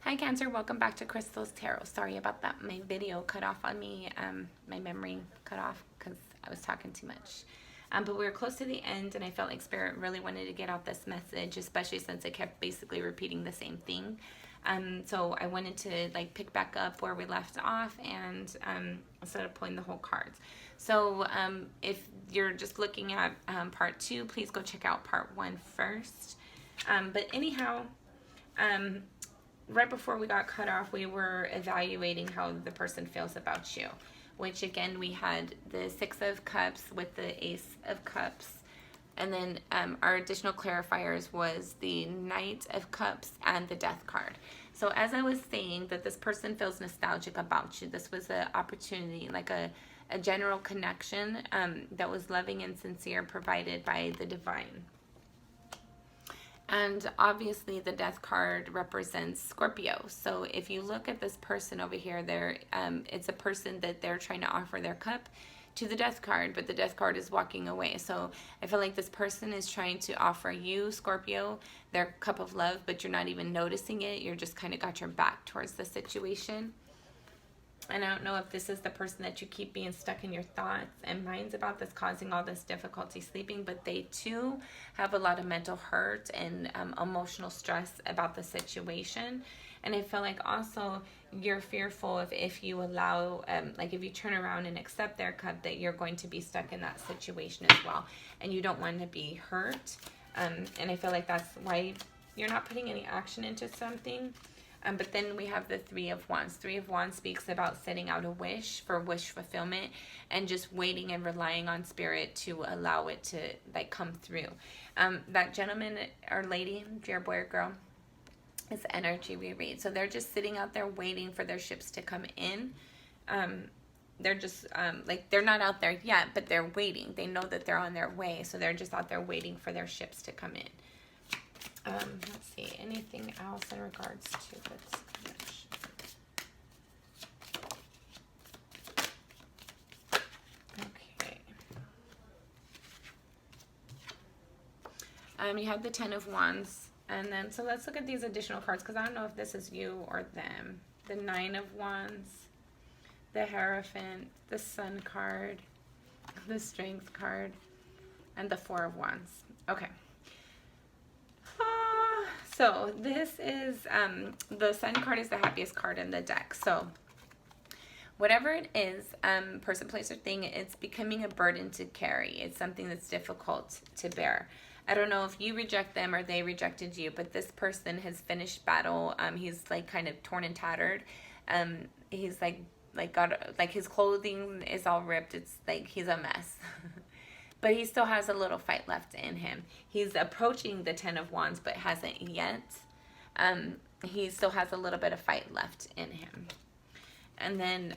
Hi Cancer, welcome back to Crystal's Tarot. Sorry about that. My video cut off on me. My memory cut off because I was talking too much. But we were close to the end and I felt like Spirit really wanted to get out this message, especially since it kept basically repeating the same thing. So I wanted to like pick back up where we left off and instead of pulling the whole cards. So if you're just looking at part 2, please go check out part 1 first. But anyhow, right before we got cut off, we were evaluating how the person feels about you, which again, we had the 6 of Cups with the Ace of Cups. And then our additional clarifiers was the Knight of Cups and the Death card. So as I was saying that this person feels nostalgic about you, this was an opportunity, like a general connection that was loving and sincere, provided by the divine. And obviously the Death card represents Scorpio. So if you look at this person over here, it's a person that they're trying to offer their cup to the Death card, but the Death card is walking away. So I feel like this person is trying to offer you, Scorpio, their cup of love, but you're not even noticing it. You're just kind of got your back towards the situation. And I don't know if this is the person that you keep being stuck in your thoughts and minds about that's causing all this difficulty sleeping, but they too have a lot of mental hurt and emotional stress about the situation. And I feel like also you're fearful of if you allow, like if you turn around and accept their cup, that you're going to be stuck in that situation as well. And you don't want to be hurt. And I feel like that's why you're not putting any action into something. But then we have the 3 of Wands. 3 of Wands speaks about setting out a wish for wish fulfillment and just waiting and relying on Spirit to allow it to like come through. That gentleman or lady, if you're a boy or girl, is the energy we read. So they're just sitting out there waiting for their ships to come in. They're just like they're not out there yet, but they're waiting. They know that they're on their way. So they're just out there waiting for their ships to come in. Let's see, anything else in regards to this connection? Okay. You have the 10 of Wands. And then, so let's look at these additional cards, because I don't know if this is you or them. The 9 of Wands, the Hierophant, the Sun card, the Strength card, and the 4 of Wands. Okay. So this is, the Sun card is the happiest card in the deck. So whatever it is, person, place, or thing, it's becoming a burden to carry. It's something that's difficult to bear. I don't know if you reject them or they rejected you, but this person has finished battle. He's like kind of torn and tattered. He's like got, like his clothing is all ripped. It's like he's a mess. But he still has a little fight left in him. He's approaching the 10 of Wands, but hasn't yet. He still has a little bit of fight left in him. And then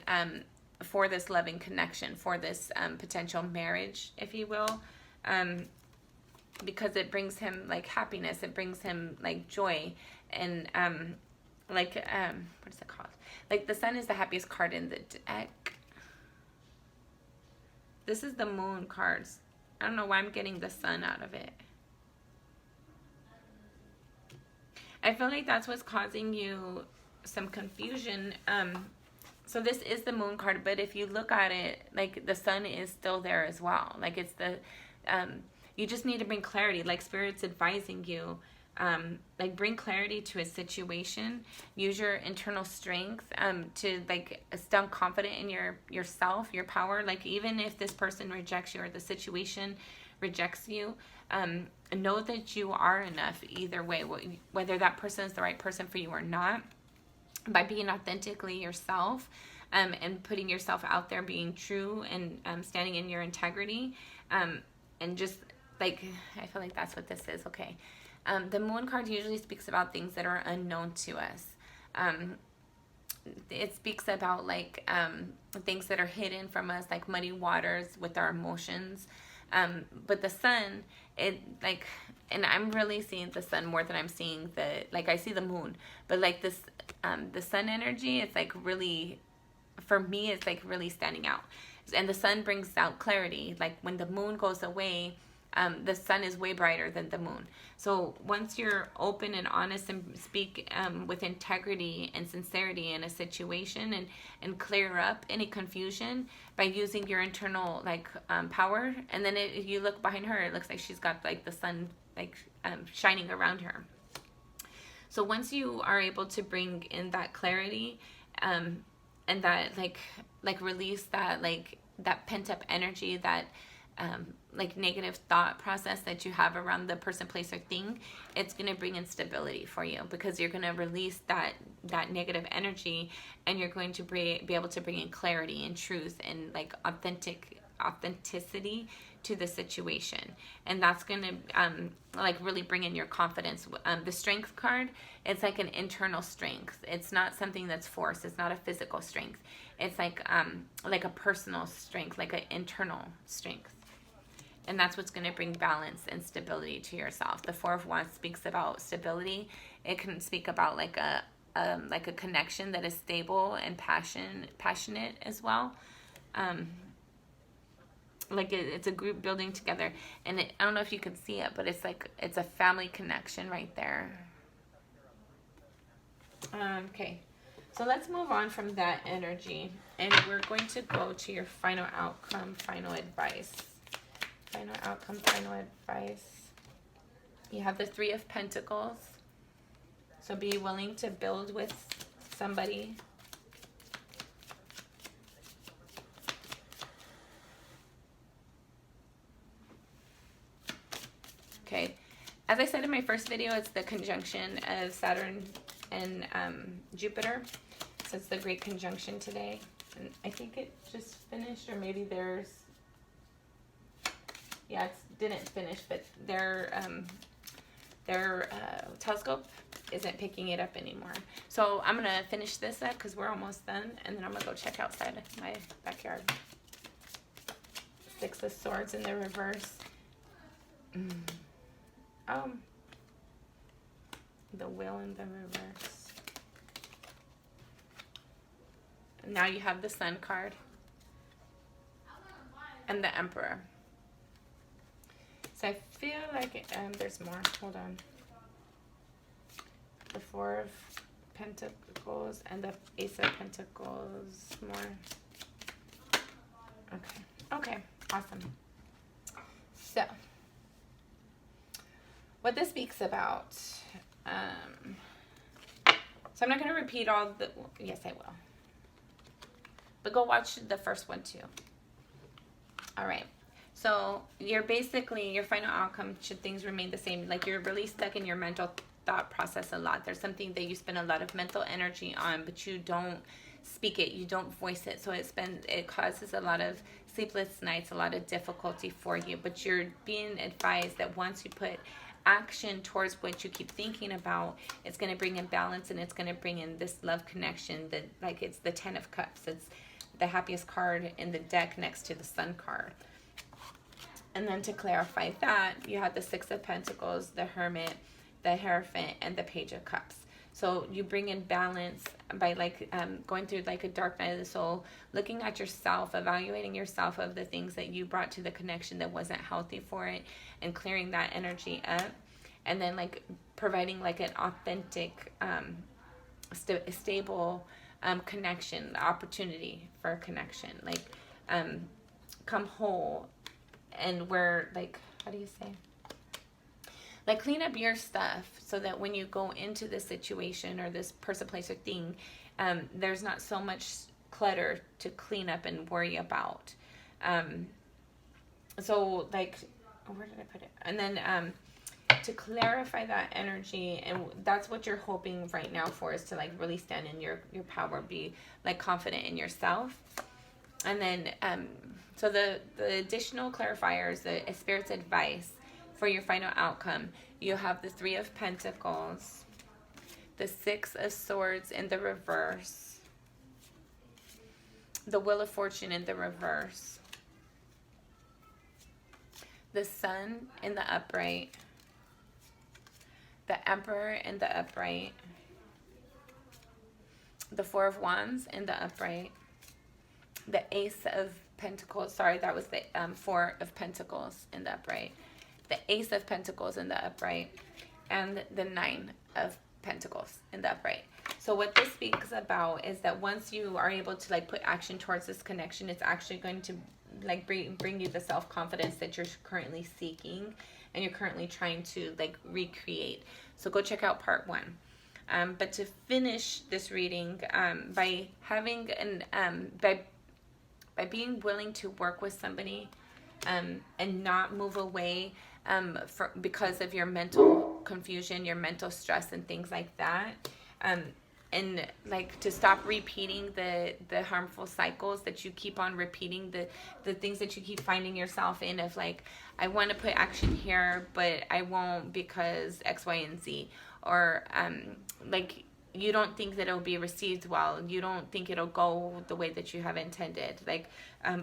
for this loving connection, for this potential marriage, if you will, because it brings him like happiness, it brings him like joy, and what is it called? Like the Sun is the happiest card in the deck. This is the Moon cards. I don't know why I'm getting the Sun out of it. I feel like that's what's causing you some confusion. So this is the Moon card, but if you look at it, like the Sun is still there as well. Like it's the, you just need to bring clarity. Like Spirit's advising you, like bring clarity to a situation. Use your internal strength to like stand confident in yourself, your power. Like even if this person rejects you or the situation rejects you, know that you are enough either way, whether that person is the right person for you or not. By being authentically yourself and putting yourself out there, being true and standing in your integrity, and just like, I feel like that's what this is. Okay. The Moon card usually speaks about things that are unknown to us. It speaks about like things that are hidden from us, like muddy waters with our emotions. But the Sun, it like, and I'm really seeing the Sun more than I'm seeing I see the Moon, but like this, the Sun energy, it's like really, for me, it's like really standing out. And the Sun brings out clarity. Like when the Moon goes away, the sun is way brighter than the moon. So once you're open and honest and speak with integrity and sincerity in a situation, and clear up any confusion by using your internal power, and then you look behind her, it looks like she's got like the sun shining around her. So once you are able to bring in that clarity, and that release that that pent up energy, that negative thought process that you have around the person, place, or thing, it's going to bring in stability for you, because you're going to release that negative energy, and you're going to be able to bring in clarity and truth and authenticity to the situation. And that's going to really bring in your confidence. The strength card, it's like an internal strength. It's not something that's forced. It's not a physical strength. It's like a personal strength, like an internal strength. And that's what's going to bring balance and stability to yourself. The Four of Wands speaks about stability. It can speak about like a connection that is stable and passionate as well. It's a group building together, and I don't know if you can see it, but it's a family connection right there. Okay, so let's move on from that energy, and we're going to go to your final outcome, final advice. Final outcome, final advice. You have the Three of Pentacles. So be willing to build with somebody. Okay. As I said in my first video, it's the conjunction of Saturn and Jupiter. So it's the great conjunction today. And I think it just finished, or maybe there's... Yeah, it didn't finish, but their telescope isn't picking it up anymore. So I'm going to finish this up because we're almost done, and then I'm going to go check outside my backyard. Six of Swords in the reverse. The Wheel in the reverse. Now you have the Sun card and the Emperor. So I feel like there's more. Hold on. The Four of Pentacles and the Ace of Pentacles. More. Okay, awesome. So what this speaks about. So I'm not going to repeat all the... Yes, I will. But go watch the first one too. All right. So you're basically, your final outcome, should things remain the same, like you're really stuck in your mental thought process a lot. There's something that you spend a lot of mental energy on, but you don't speak it, you don't voice it. So it causes a lot of sleepless nights, a lot of difficulty for you. But you're being advised that once you put action towards what you keep thinking about, it's going to bring in balance, and it's going to bring in this love connection that, like, it's the Ten of Cups. It's the happiest card in the deck next to the Sun card. And then to clarify that, you have the Six of Pentacles, the Hermit, the Hierophant, and the Page of Cups. So you bring in balance by going through like a dark night of the soul, looking at yourself, evaluating yourself of the things that you brought to the connection that wasn't healthy for it, and clearing that energy up. And then like providing like an authentic, stable connection, the opportunity for a connection. Like come whole. And where, like, how do you say? Like, clean up your stuff so that when you go into this situation or this person, place, or thing, there's not so much clutter to clean up and worry about. So, like, where did I put it? And then to clarify that energy, and that's what you're hoping right now for, is to, like, really stand in your power, be, like, confident in yourself. And then, so the additional clarifiers, the Spirit's advice for your final outcome, you have the Three of Pentacles, the Six of Swords in the reverse, the Wheel of Fortune in the reverse, the Sun in the upright, the Emperor in the upright, the Four of Wands in the upright, the Ace of Pentacles, sorry, that was the Four of Pentacles in the upright, the Ace of Pentacles in the upright, and the Nine of Pentacles in the upright. So what this speaks about is that once you are able to like put action towards this connection, it's actually going to like bring you the self-confidence that you're currently seeking and you're currently trying to like recreate. So go check out part 1. But to finish this reading, by having an by being willing to work with somebody and not move away because of your mental confusion, your mental stress, and things like that. And like to stop repeating the harmful cycles that you keep on repeating, the things that you keep finding yourself in of like, I want to put action here, but I won't because X, Y, and Z. Or like you don't think that it'll be received well. You don't think it'll go the way that you have intended. Like,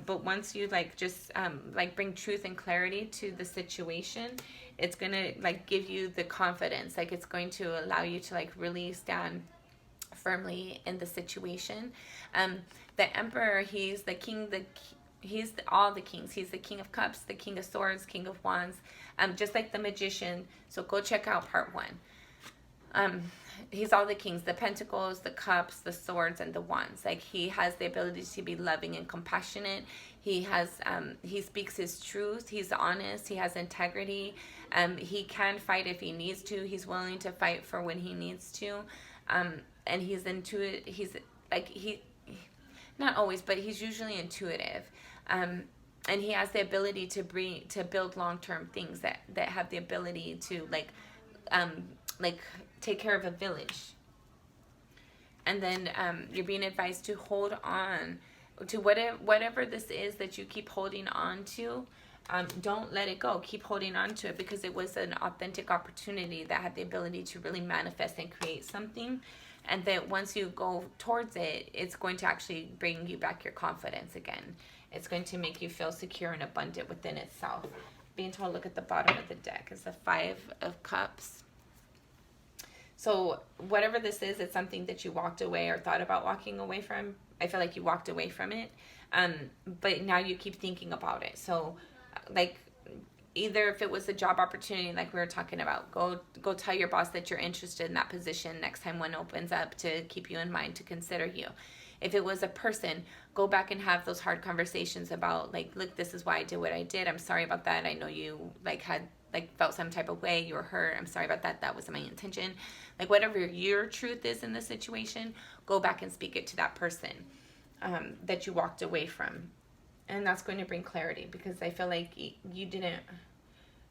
but once you like just like bring truth and clarity to the situation, it's gonna like give you the confidence. Like it's going to allow you to like really stand firmly in the situation. The Emperor, he's the king, he's all the kings. He's the King of Cups, the King of Swords, King of Wands, just like the Magician. So go check out part 1. He's all the kings, the pentacles, the cups, the swords, and the wands. Like he has the ability to be loving and compassionate. He has he speaks his truth. He's honest. He has integrity. He can fight if he needs to. He's willing to fight for when he needs to. And he's intuitive. He's like he not always, but he's usually intuitive. And he has the ability to build long-term things that have the ability to like take care of a village. And then you're being advised to hold on to whatever this is that you keep holding on to. Don't let it go. Keep holding on to it because it was an authentic opportunity that had the ability to really manifest and create something. And that once you go towards it, it's going to actually bring you back your confidence again. It's going to make you feel secure and abundant within itself. Being told, look at the bottom of the deck. It's the 5 of Cups. So whatever this is, it's something that you walked away or thought about walking away from. I feel like you walked away from it. But now you keep thinking about it. So like either if it was a job opportunity like we were talking about, go tell your boss that you're interested in that position next time one opens up to keep you in mind, to consider you. If it was a person, go back and have those hard conversations about like, look, this is why I did what I did. I'm sorry about that. I know you like had like felt some type of way. You were hurt. I'm sorry about that. That wasn't my intention. Like whatever your truth is in the situation, go back and speak it to that person that you walked away from. And that's going to bring clarity because I feel like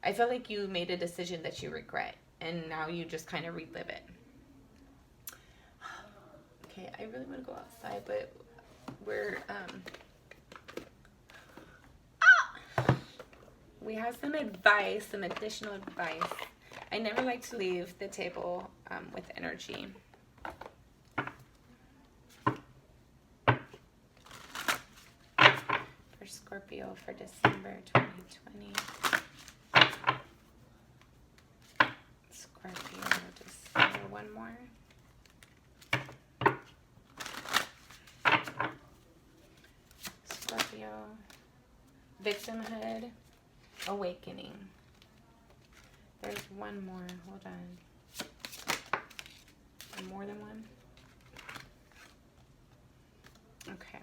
I feel like you made a decision that you regret and now you just kind of relive it. Okay, I really want to go outside, but we're, we have some advice, some additional advice. I never like to leave the table with energy. For Scorpio for December 2020. Scorpio, December, one more. Scorpio, victimhood, awakening. There's one more. Hold on. More than one? Okay.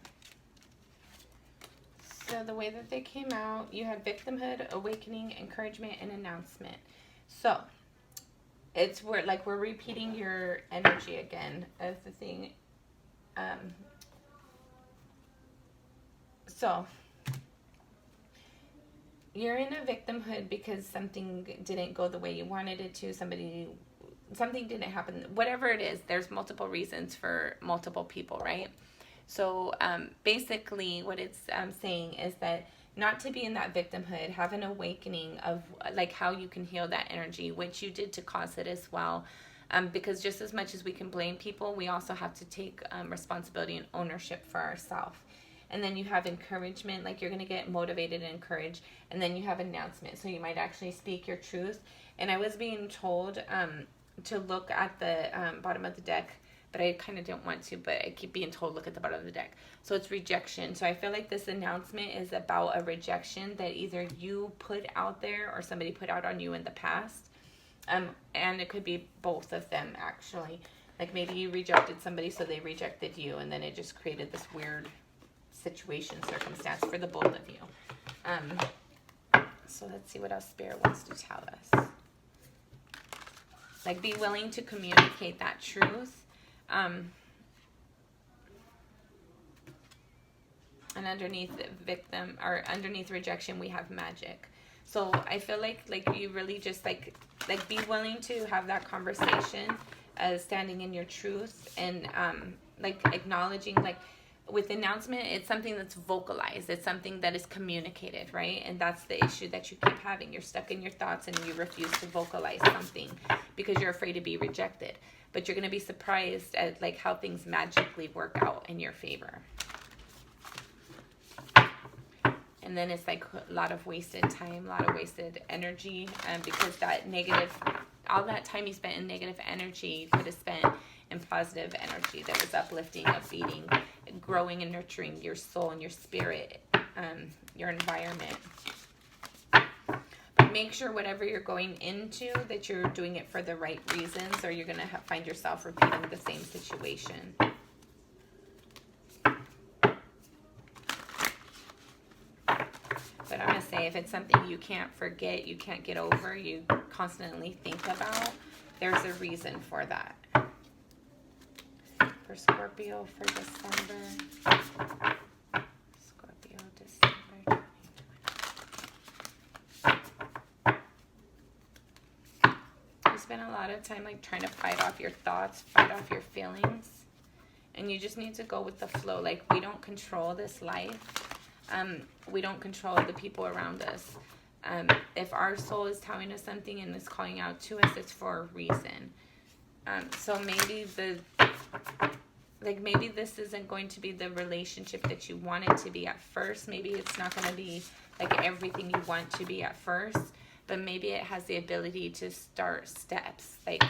So the way that they came out, you had victimhood, awakening, encouragement, and announcement. So it's we're repeating your energy again of the thing. So you're in a victimhood because something didn't go the way you wanted it to. Something didn't happen. Whatever it is, there's multiple reasons for multiple people, right? So basically what it's saying is that not to be in that victimhood, have an awakening of like how you can heal that energy, which you did to cause it as well. Because just as much as we can blame people, we also have to take responsibility and ownership for ourselves. And then you have encouragement, like you're going to get motivated and encouraged. And then you have announcement. So you might actually speak your truth. And I was being told to look at the bottom of the deck but I kind of don't want to, but I keep being told look at the bottom of the deck. So it's rejection. So I feel like this announcement is about a rejection that either you put out there or somebody put out on you in the past. And it could be both of them, actually. Like maybe you rejected somebody, so they rejected you, and then it just created this weird situation, circumstance for the both of you. So let's see what else Spirit wants to tell us. Like, be willing to communicate that truth. And underneath victim, or underneath rejection, we have magic. So I feel like you really just like be willing to have that conversation, standing in your truth, and like acknowledging, like with announcement, it's something that's vocalized. It's something that is communicated, right? And that's the issue that you keep having. You're stuck in your thoughts and you refuse to vocalize something because you're afraid to be rejected. But you're going to be surprised at like how things magically work out in your favor. And then it's like a lot of wasted time, a lot of wasted energy, because that negative, all that time you spent in negative energy, you could have spent in positive energy that was uplifting, upbeating, growing and nurturing your soul and your spirit, your environment. But make sure whatever you're going into, that you're doing it for the right reasons, or you're going to find yourself repeating the same situation. But I'm going to say, if it's something you can't forget, you can't get over, you constantly think about, there's a reason for that. For Scorpio for December. Scorpio, December. You spend a lot of time like trying to fight off your thoughts, fight off your feelings. And you just need to go with the flow. Like, we don't control this life. We don't control the people around us. If our soul is telling us something and is calling out to us, it's for a reason. So maybe maybe this isn't going to be the relationship that you want it to be at first. Maybe it's not going to be like everything you want to be at first, but maybe it has the ability to start steps, like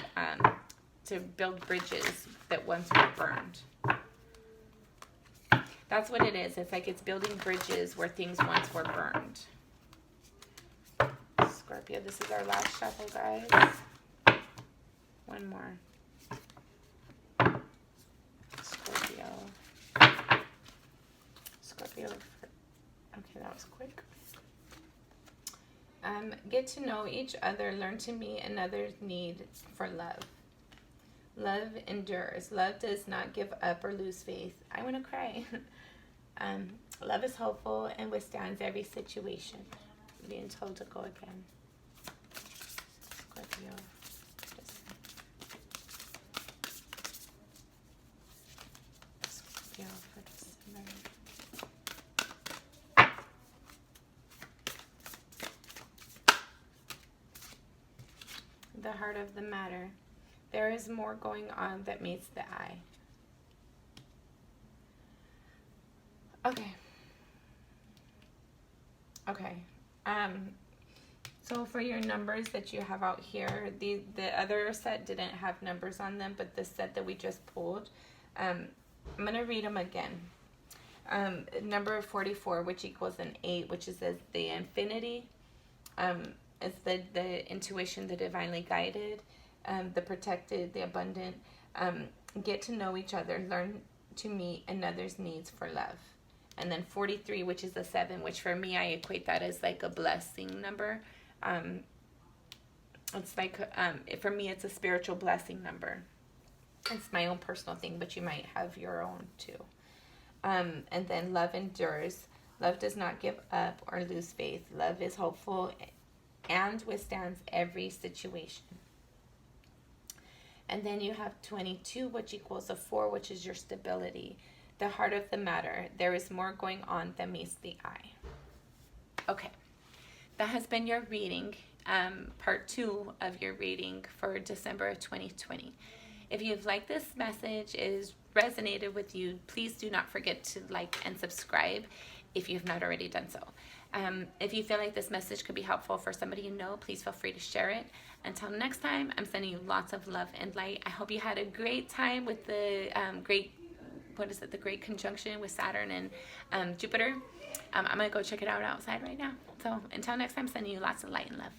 to build bridges that once were burned. That's what it is. It's like it's building bridges where things once were burned. Scorpio, this is our last shuffle, guys. One more. Scorpio. Okay, that was quick. Get to know each other. Learn to meet another's need for love. Love endures. Love does not give up or lose faith. I want to cry. Love is hopeful and withstands every situation. Being told to go again. Scorpio. Scorpio for December. The heart of the matter. There is more going on that meets the eye. Okay. So for your numbers that you have out here, the other set didn't have numbers on them, but the set that we just pulled, I'm going to read them again. Number 44, which equals an 8, which is the infinity. It's the intuition, the divinely guided, the protected, the abundant. Get to know each other. Learn to meet another's needs for love. And then 43, which is the 7, which for me, I equate that as like a blessing number. It's like, for me, it's a spiritual blessing number. It's my own personal thing, but you might have your own too. And then love endures. Love does not give up or lose faith. Love is hopeful and withstands every situation. And then you have 22, which equals a 4, which is your stability. The heart of the matter. There is more going on than meets the eye. Okay. That has been your reading, part 2 of your reading for December of 2020. If you've liked this message, it has resonated with you, please do not forget to like and subscribe if you've not already done so. If you feel like this message could be helpful for somebody you know, please feel free to share it. Until next time, I'm sending you lots of love and light. I hope you had a great time with the the great conjunction with Saturn and Jupiter. I'm going to go check it out outside right now. So until next time, sending you lots of light and love.